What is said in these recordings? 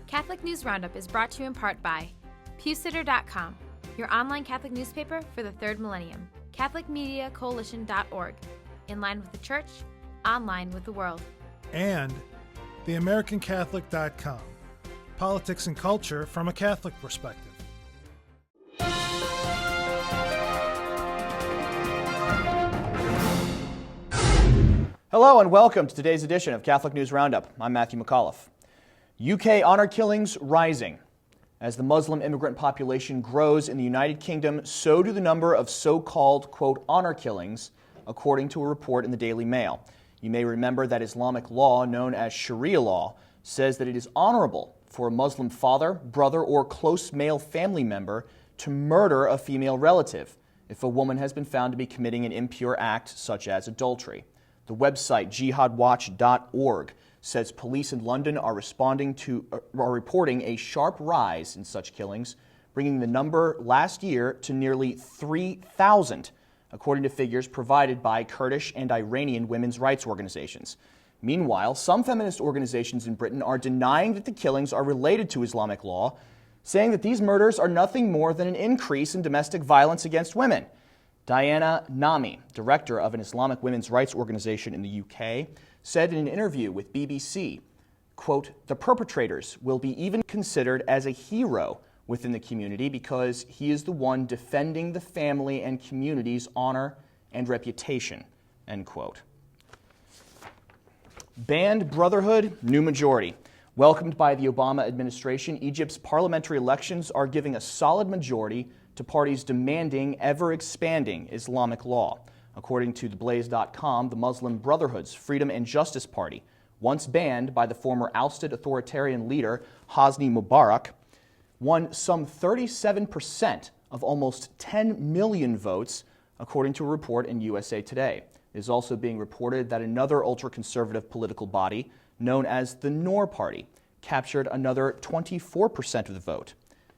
Catholic News Roundup is brought to you in part by PewSitter.com, your online Catholic newspaper for the third millennium, CatholicMediaCoalition.org, in line with the Church, online with the world. And TheAmericanCatholic.com, politics and culture from a Catholic perspective. Hello and welcome to today's edition of Catholic News Roundup. I'm Matthew McAuliffe. UK honor killings rising. As the Muslim immigrant population grows in the United Kingdom, so do the number of so-called, quote, honor killings, according to a report in the Daily Mail. You may remember that Islamic law, known as Sharia law, says that it is honorable for a Muslim father, brother, or close male family member to murder a female relative if a woman has been found to be committing an impure act such as adultery. The website jihadwatch.org says police in London are reporting a sharp rise in such killings, bringing the number last year to nearly 3,000, according to figures provided by Kurdish and Iranian women's rights organizations. Meanwhile, some feminist organizations in Britain are denying that the killings are related to Islamic law, saying that these murders are nothing more than an increase in domestic violence against women. Diana Nami, director of an Islamic women's rights organization in the UK, said in an interview with BBC, quote, "The perpetrators will be even considered as a hero within the community because he is the one defending the family and community's honor and reputation," end quote. Banned Brotherhood, new majority. Welcomed by the Obama administration, Egypt's parliamentary elections are giving a solid majority to parties demanding ever-expanding Islamic law. According to theblaze.com, the Muslim Brotherhood's Freedom and Justice Party, once banned by the former ousted authoritarian leader Hosni Mubarak, won some 37% of almost 10 million votes, according to a report in USA Today. It is also being reported that another ultra-conservative political body, known as the Noor Party, captured another 24% of the vote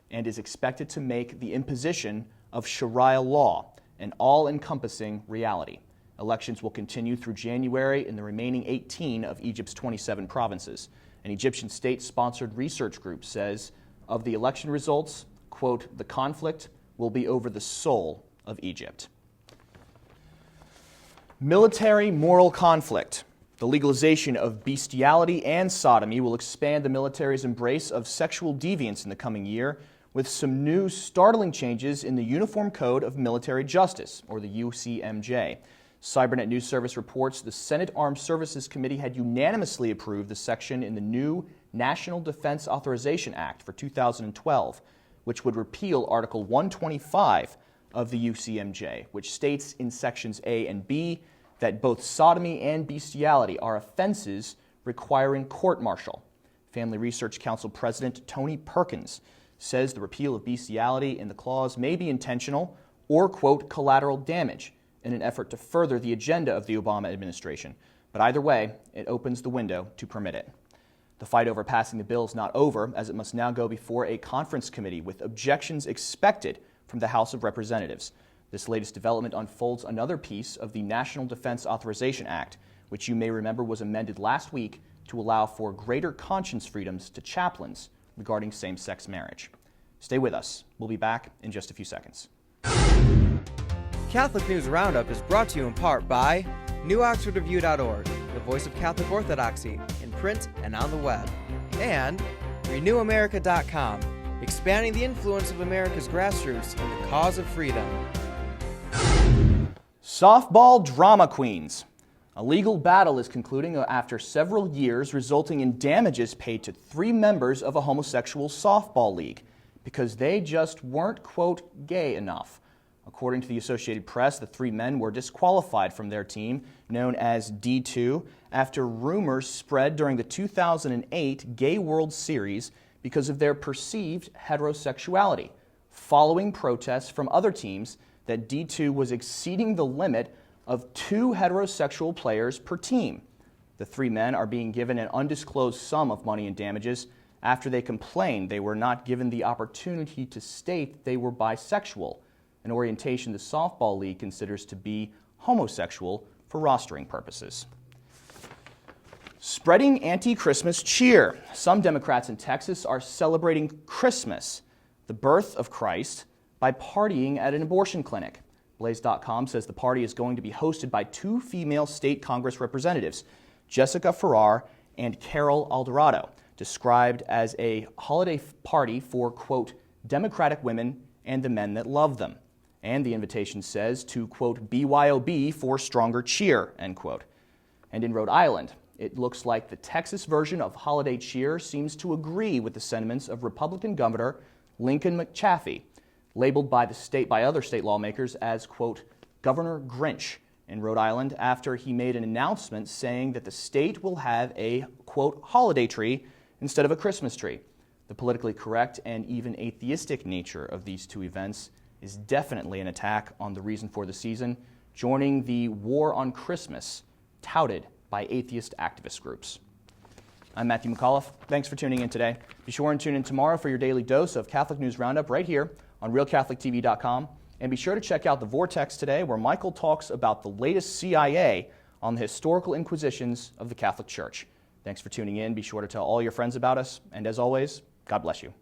and is expected to make the imposition of Sharia law an all-encompassing reality. Elections will continue through January in the remaining 18 of Egypt's 27 provinces. An Egyptian state-sponsored research group says of the election results, quote, "The conflict will be over the soul of Egypt." Military moral conflict. The legalization of bestiality and sodomy will expand the military's embrace of sexual deviance in the coming year, with some new startling changes in the Uniform Code of Military Justice, or the UCMJ. Cybernet News Service reports the Senate Armed Services Committee had unanimously approved the section in the new National Defense Authorization Act for 2012, which would repeal Article 125 of the UCMJ, which states in Sections A and B that both sodomy and bestiality are offenses requiring court-martial. Family Research Council President Tony Perkins says the repeal of bestiality in the clause may be intentional or, quote, collateral damage in an effort to further the agenda of the Obama administration. But either way, it opens the window to permit it. The fight over passing the bill is not over, as it must now go before a conference committee with objections expected from the House of Representatives. This latest development unfolds another piece of the National Defense Authorization Act, which you may remember was amended last week to allow for greater conscience freedoms to chaplains regarding same-sex marriage. Stay with us. We'll be back in just a few seconds. Catholic News Roundup is brought to you in part by NewOxfordReview.org, the voice of Catholic Orthodoxy, in print and on the web, and RenewAmerica.com, expanding the influence of America's grassroots in the cause of freedom. Softball drama queens. A legal battle is concluding after several years, resulting in damages paid to 3 members of a homosexual softball league because they just weren't, quote, gay enough. According to the Associated Press, the 3 men were disqualified from their team, known as D2, after rumors spread during the 2008 Gay World Series because of their perceived heterosexuality, following protests from other teams that D2 was exceeding the limit of 2 heterosexual players per team. The 3 men are being given an undisclosed sum of money in damages after they complained they were not given the opportunity to state they were bisexual, an orientation the softball league considers to be homosexual for rostering purposes. Spreading anti-Christmas cheer. Some Democrats in Texas are celebrating Christmas, the birth of Christ, by partying at an abortion clinic. Blaze.com says the party is going to be hosted by two female state Congress representatives, Jessica Farrar and Carol Alvarado, described as a holiday party for, quote, Democratic women and the men that love them. And the invitation says to, quote, BYOB for stronger cheer, end quote. And in Rhode Island, it looks like the Texas version of holiday cheer seems to agree with the sentiments of Republican Governor Lincoln McChaffey, labeled by other state lawmakers as, quote, Governor Grinch in Rhode Island after he made an announcement saying that the state will have a, quote, holiday tree instead of a Christmas tree. The politically correct and even atheistic nature of these two events is definitely an attack on the reason for the season, joining the war on Christmas touted by atheist activist groups. I'm Matthew McAuliffe. Thanks for tuning in today. Be sure and tune in tomorrow for your daily dose of Catholic News Roundup right here on RealCatholicTV.com. And be sure to check out the Vortex today, where Michael talks about the latest CIA on the historical inquisitions of the Catholic Church. Thanks for tuning in. Be sure to tell all your friends about us. And as always, God bless you.